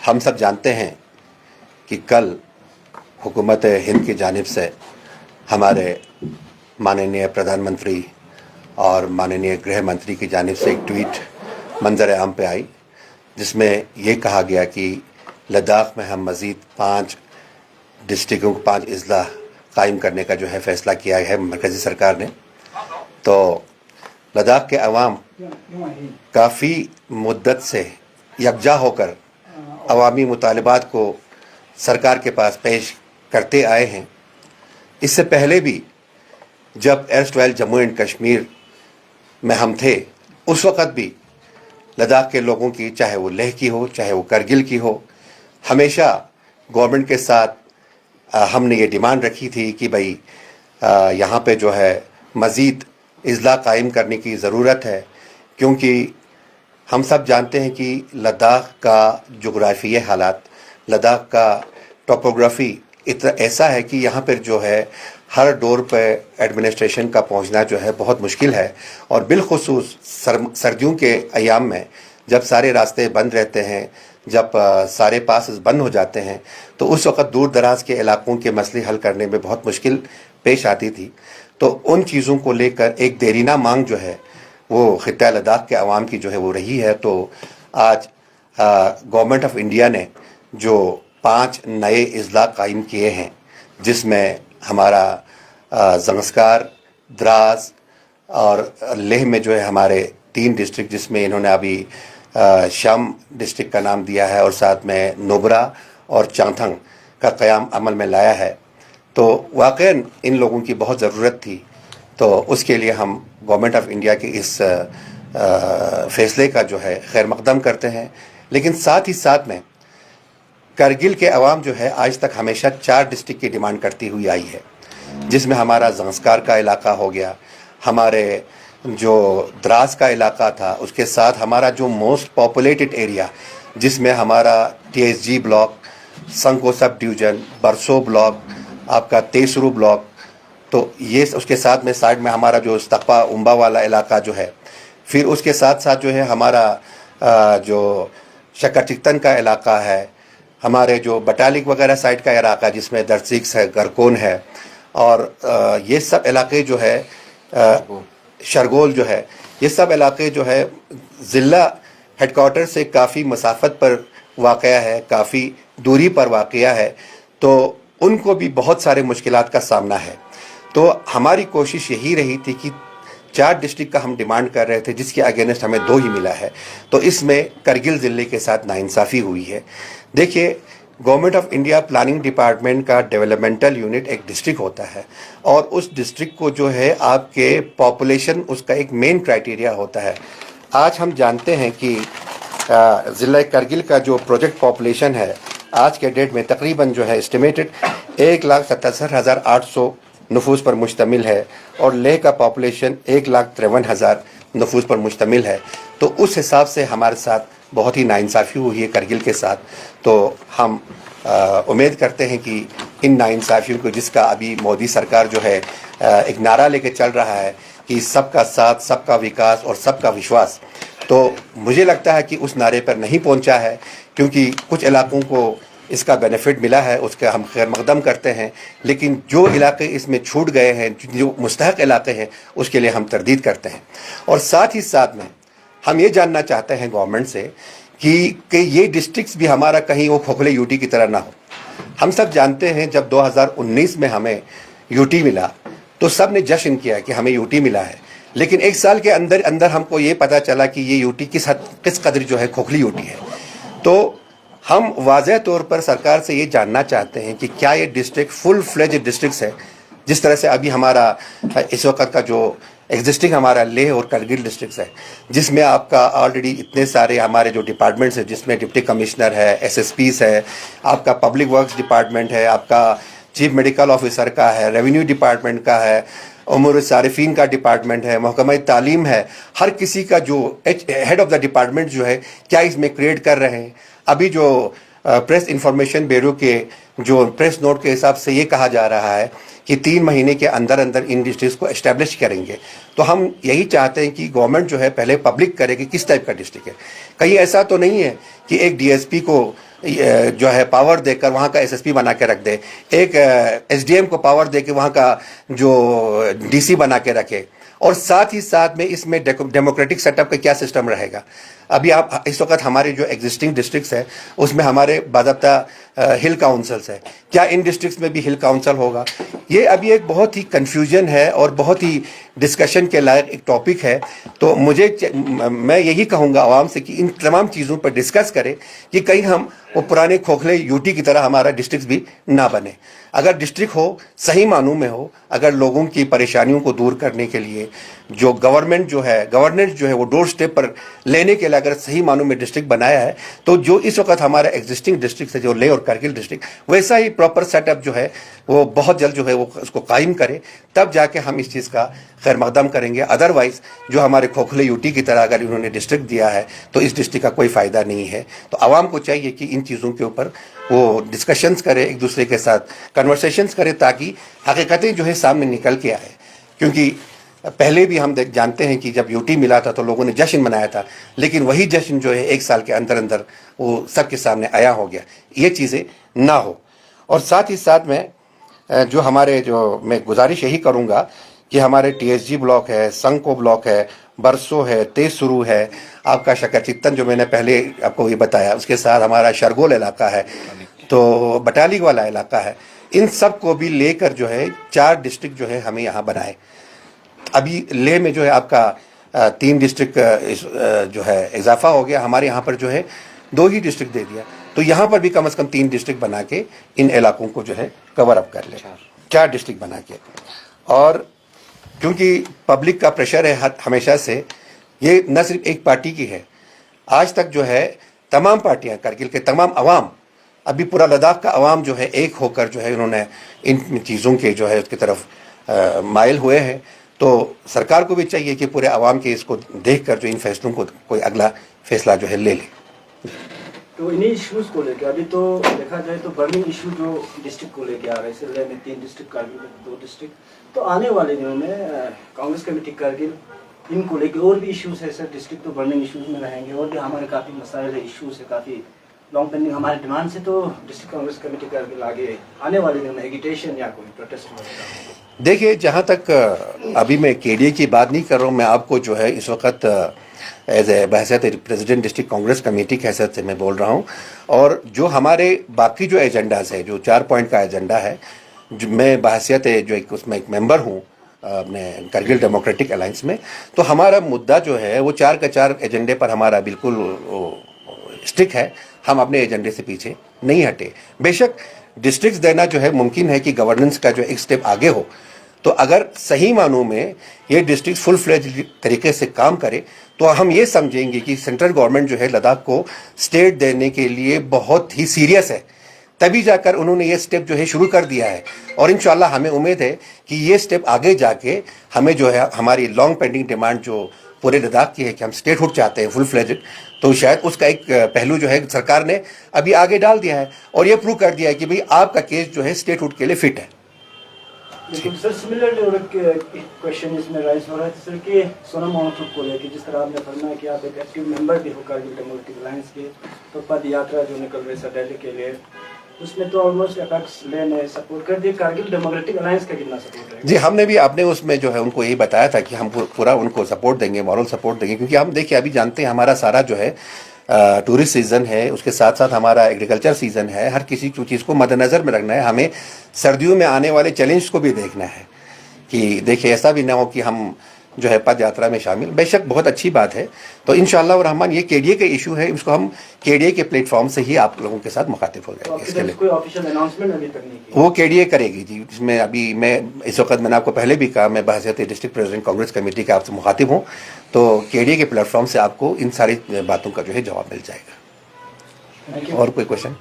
हम सब जानते हैं कि कल हुकूमत हिंद की जानिब से हमारे माननीय प्रधानमंत्री और माननीय गृह मंत्री की जानिब से एक ट्वीट मंजर आम पे आई, जिसमें ये कहा गया कि लद्दाख में हम मज़ीद 5 डिस्ट्रिक्टों को 5 अजला कायम करने का जो है फ़ैसला किया है मरकज़ी सरकार ने। तो लद्दाख के अवाम काफ़ी मुद्दत से यकजा होकर अवामी मुतालबात को सरकार के पास पेश करते आए हैं। इससे पहले भी जब एर्स्टवाइल जम्मू एंड कश्मीर में हम थे, उस वक़्त भी लद्दाख के लोगों की, चाहे वो लेह की हो चाहे वो करगिल की हो, हमेशा गवर्नमेंट के साथ हमने ये डिमांड रखी थी कि भाई यहाँ पे जो है मज़ीद इज़्ला कायम करने की ज़रूरत है, क्योंकि हम सब जानते हैं कि लद्दाख का जोग्राफियाई हालात, लद्दाख का टोपोग्राफी इतना ऐसा है कि यहाँ पर जो है हर डोर पे एडमिनिस्ट्रेशन का पहुँचना जो है बहुत मुश्किल है। और बिलखुसूस सर्दियों के अयाम में जब सारे रास्ते बंद रहते हैं, जब सारे पास बंद हो जाते हैं, तो उस वक़्त दूर दराज के इलाकों के मसले हल करने में बहुत मुश्किल पेश आती थी। तो उन चीज़ों को लेकर एक देरीना मांग जो है वो खित्ता लद्दाख के अवाम की जो है वो रही है। तो आज गवर्नमेंट ऑफ इंडिया ने जो 5 नए अजला कायम किए हैं, जिसमें हमारा ज़ंस्कार, द्रास और लेह में जो है हमारे 3 डिस्ट्रिक्ट, जिसमें इन्होंने अभी शम डिस्ट्रिक्ट का नाम दिया है और साथ में नुब्रा और चांथंग का क़याम अमल में लाया है। तो वाक़ई इन लोगों की बहुत ज़रूरत थी। तो उसके लिए हम गवर्नमेंट ऑफ इंडिया के इस फ़ैसले का जो है खैर मकदम करते हैं। लेकिन साथ ही साथ में करगिल के अवाम जो है आज तक हमेशा 4 डिस्ट्रिक्ट की डिमांड करती हुई आई है, जिसमें हमारा ज़ंस्कार का इलाका हो गया, हमारे जो द्रास का इलाका था, उसके साथ हमारा जो मोस्ट पॉपुलेटेड एरिया जिसमें हमारा TSG ब्लॉक, संको सब डिवीज़न, बरसो ब्लॉक, आपका तेसरू ब्लॉक, तो ये उसके साथ में साइड में हमारा जो तकपा उम्बा वाला इलाका जो है, फिर उसके साथ साथ जो है हमारा जो शकरचिकतन का इलाका है, हमारे जो बटालिक वगैरह साइड का इलाका जिसमें दरसिक्स है, गरकोन है, और ये सब इलाके जो है शरगोल जो है, ये सब इलाके जो है ज़िला हेडक्वार्टर से काफ़ी मसाफत पर वाक़या है, काफ़ी दूरी पर वाक़या है। तो उनको भी बहुत सारे मुश्किलात का सामना है। तो हमारी कोशिश यही रही थी कि 4 डिस्ट्रिक्ट का हम डिमांड कर रहे थे, जिसके अगेंस्ट हमें 2 ही मिला है। तो इसमें करगिल ज़िले के साथ नाइंसाफ़ी हुई है। देखिए, government of India planning department का डेवलपमेंटल यूनिट एक डिस्ट्रिक्ट होता है, और उस डिस्ट्रिक्ट को जो है आपके पॉपुलेशन, उसका एक मेन क्राइटेरिया होता है। आज हम जानते हैं कि ज़िला करगिल का जो प्रोजेक्ट पॉपुलेशन है आज के डेट में तकरीबन जो है एस्टिमेटेड 1,77,800 नफूस पर मुश्तमिल है, और लेह का पॉपुलेशन 1,53,000 नफूस पर मुश्तमिल है। तो उस हिसाब से हमारे साथ बहुत ही नाइंसाफ़ी हुई है करगिल के साथ। तो हम उम्मीद करते हैं कि इन नाइंसाफ़ियों को, जिसका अभी मोदी सरकार जो है एक नारा लेके चल रहा है कि सबका साथ, सबका विकास और सबका विश्वास, तो मुझे लगता है कि उस नारे पर नहीं पहुंचा है, क्योंकि कुछ इलाकों को इसका बेनिफिट मिला है, उसका हम खैर मकदम करते हैं। लेकिन जो इलाके इसमें छूट गए हैं, जो मुस्तहक इलाके हैं, उसके लिए हम तरदीद करते हैं। और साथ ही साथ में हम ये जानना चाहते हैं गवर्नमेंट से कि ये डिस्ट्रिक्ट्स भी हमारा कहीं वो खोखले यूटी की तरह ना हो। हम सब जानते हैं जब 2019 में हमें यूटी मिला तो सब ने जश्न किया कि हमें यूटी मिला है, लेकिन 1 साल के अंदर अंदर हमको ये पता चला कि ये यूटी किस कदर जो है खोखली यूटी है। तो हम वाज़ेह तौर पर सरकार से ये जानना चाहते हैं कि क्या ये डिस्ट्रिक्ट फुल फ्लेज डिस्ट्रिक्ट्स है, जिस तरह से अभी हमारा इस वक्त का जो एग्जिस्टिंग हमारा लेह और करगिल डिस्ट्रिक्ट्स है, जिसमें आपका ऑलरेडी इतने सारे हमारे जो डिपार्टमेंट्स हैं, जिसमें डिप्टी कमिश्नर है, SSPs है, आपका पब्लिक वर्क्स डिपार्टमेंट है, आपका चीफ मेडिकल ऑफिसर का है, रेवेन्यू डिपार्टमेंट का है, उमूर सारिफीन का डिपार्टमेंट है, महकमा तालीम है, हर किसी का जो हेड ऑफ द डिपार्टमेंट जो है क्या इसमें क्रिएट कर रहे हैं। अभी जो प्रेस इंफॉर्मेशन ब्यूरो के जो प्रेस नोट के हिसाब से ये कहा जा रहा है कि 3 महीने के अंदर अंदर इन डिस्ट्रिक्ट को एस्टेब्लिश करेंगे। तो हम यही चाहते हैं कि गवर्नमेंट जो है पहले पब्लिक करे कि किस टाइप का डिस्ट्रिक्ट है। कहीं ऐसा तो नहीं है कि एक डीएसपी को जो है पावर देकर वहाँ का एसएसपी बना के रख दे, एक एसडीएम को पावर दे के वहाँ का जो डीसी बना के रखे, और साथ ही साथ में इसमें डेमोक्रेटिक सेटअप का क्या सिस्टम रहेगा। अभी आप इस वक्त हमारे जो एग्जिस्टिंग डिस्ट्रिक्ट्स है उसमें हमारे बाज़ाब्ता हिल काउंसिल्स है, क्या इन डिस्ट्रिक्ट्स में भी हिल काउंसिल होगा? ये अभी एक बहुत ही कंफ्यूजन है और बहुत ही डिस्कशन के लायक एक टॉपिक है। तो मैं यही कहूँगा आवाम से कि इन तमाम चीज़ों पर डिस्कस करें कि कहीं हम वो पुराने खोखले यूटी की तरह हमारा डिस्ट्रिक्ट भी ना बने। अगर डिस्ट्रिक्ट हो, सही मानों में हो, अगर लोगों की परेशानियों को दूर करने के लिए जो गवर्नमेंट जो है गवर्नेंस जो है वो डोर स्टेप पर लेने के लिए अगर सही मानों में डिस्ट्रिक्ट बनाया है, तो जो इस वक्त हमारा एग्जिस्टिंग डिस्ट्रिक्ट है जो लेह और कारगिल डिस्ट्रिक्ट, वैसा ही प्रॉपर सेटअप जो है वो बहुत जल्द जो है वो उसको कायम करे, तब जाके हम इस चीज़ का खैर मकदम करेंगे। अदरवाइज जो हमारे खोखले यूटी की तरह अगर इन्होंने डिस्ट्रिक्ट दिया है तो इस डिस्ट्रिक्ट का कोई फ़ायदा नहीं है। तो आवाम को चाहिए कि इन चीज़ों के ऊपर वो डिस्कशंस करे, एक दूसरे के साथ कन्वर्सेशंस करे, ताकि हकीकतें जो है सामने निकल के आए। क्योंकि पहले भी हम जानते हैं कि जब यूटी मिला था तो लोगों ने जश्न मनाया था, लेकिन वही जश्न जो है 1 साल के अंदर अंदर वो सबके सामने आया हो गया। ये चीज़ें ना हो। और साथ ही साथ में जो हमारे जो मैं गुजारिश यही करूँगा कि हमारे टीएसजी ब्लॉक है, संको ब्लॉक है, बरसो है, तेसुरु है, आपका शकरचित्तन जो मैंने पहले आपको ये बताया, उसके साथ हमारा शरगोल इलाका है, तो बटाली वाला इलाका है, इन सब को भी लेकर जो है 4 डिस्ट्रिक्ट जो है हमें यहाँ बनाए। अभी लेह में जो है आपका 3 डिस्ट्रिक्ट जो है इजाफा हो गया, हमारे यहाँ पर जो है 2 ही डिस्ट्रिक्ट दे दिया, तो यहाँ पर भी कम से कम 3 डिस्ट्रिक्ट बना के इन इलाकों को जो है कवर अप कर ले, 4 डिस्ट्रिक्ट बना के। और क्योंकि पब्लिक का प्रेशर है हमेशा से, ये न सिर्फ एक पार्टी की है, आज तक जो है तमाम पार्टियां, कारगिल के तमाम अवाम, अभी पूरा लद्दाख का अवाम जो है एक होकर जो है उन्होंने इन चीज़ों के जो है उसकी तरफ माइल हुए हैं। तो सरकार को भी चाहिए कि पूरे अवाम के इसको देखकर जो इन फैसलों को कोई अगला फैसला जो है ले ले। तो इन्हीं इश्यूज को लेकर अभी तो देखा जाए तो बर्निंग इशू जो डिस्ट्रिक्ट को लेकर आ रहे हैं, लेह में 3 डिस्ट्रिक्ट, कारगिल में 2 डिस्ट्रिक्ट, तो आने वाले दिनों में कांग्रेस कमेटी कारगिल इनको लेकर और भी इश्यूज है सर, डिस्ट्रिक्ट तो बर्निंग इश्यूज में रहेंगे और भी हमारे काफ़ी मसाइल है, इश्यूज है, काफ़ी लॉन्ग पेंडिंग हमारे डिमांड से, तो डिस्ट्रिक्ट कांग्रेस कमेटी कारगिल आगे आने वाले दिनों में एगिटेशन या कोई प्रोटेस्ट होगा? देखिए, जहाँ तक अभी मैं केडीए की बात नहीं कर रहा हूँ, मैं आपको जो है इस वक्त एज ए बहसियत प्रेसिडेंट डिस्ट्रिक्ट कांग्रेस कमेटी की हैसियत से मैं बोल रहा हूँ। और जो हमारे बाकी जो एजेंडाज है, जो 4 पॉइंट का एजेंडा है, जो मैं बहसियत जो एक मेंबर हूँ अपने कारगिल डेमोक्रेटिक अलायंस में, तो हमारा मुद्दा जो है वो 4 का 4 एजेंडे पर हमारा बिल्कुल स्टिक है। हम अपने एजेंडे से पीछे नहीं हटे। बेशक डिस्ट्रिक्ट्स देना जो है मुमकिन है कि गवर्नेंस का जो एक स्टेप आगे हो, तो अगर सही मानों में ये डिस्ट्रिक्ट फुल फ्लेज तरीके से काम करे तो हम ये समझेंगे कि सेंट्रल गवर्नमेंट जो है लद्दाख को स्टेट देने के लिए बहुत ही सीरियस है। तभी जाकर उन्होंने ये स्टेप जो है शुरू कर दिया है, और इंशाल्लाह हमें उम्मीद है कि ये स्टेप आगे जाके हमें जो है हमारी लॉन्ग पेंडिंग डिमांड जो पूरे लद्दाख की है कि हम स्टेटहुड चाहते हैं फुल फ्लेज, तो शायद उसका एक पहलू जो है सरकार ने अभी आगे डाल दिया है और ये प्रूव कर दिया है कि भाई आपका केस जो है स्टेटहुड के लिए फिट है। लेकिन सर सिमिलरली और क्वेश्चन इसमें राइज हो रहा है सर कि सोनम मोहम्मद को लेकर, जिस तरह आपने फरमाया कि आप एक एक्टिव मेंबर भी हो कारगिल डेमोक्रेटिक अलायंस के, तो पद यात्रा जो निकल रही है दिल्ली के लिए, उसमें तो ऑलमोस्ट अपेक्स ने सपोर्ट कर दिया, कारगिल डेमोक्रेटिक अलायंस का कितना सपोर्ट है? जी, हमने भी अपने उसमें जो है उनको यही बताया था कि हम पूरा उनको सपोर्ट देंगे, मॉरल सपोर्ट देंगे, क्योंकि हम देखिए अभी जानते हैं हमारा सारा जो है टूरिस्ट सीज़न है, उसके साथ साथ हमारा एग्रीकल्चर सीज़न है। हर किसी चीज़ को मद्देनज़र में रखना है। हमें सर्दियों में आने वाले चैलेंज को भी देखना है कि देखिए ऐसा भी ना हो कि हम जो है पद यात्रा में शामिल, बेशक बहुत अच्छी बात है। तो इंशाअल्लाह और रहमान ये केडीए का इशू है, इसको हम केडीए के प्लेटफॉर्म से ही आप लोगों के साथ मुखातिब हो जाएंगे। इसके लिए कोई ऑफिशियल अनाउंसमेंट अभी तक नहीं की? वो केडीए करेगी जी। इसमें अभी मैं इस वक्त मैंने आपको पहले भी कहा, मैं बहसियत डिस्ट्रिक्ट प्रेसिडेंट कांग्रेस कमेटी का आपसे मुखातिब हूँ, तो केडीए के प्लेटफॉर्म से आपको इन सारी बातों का जो है जवाब मिल जाएगा। और कोई क्वेश्चन?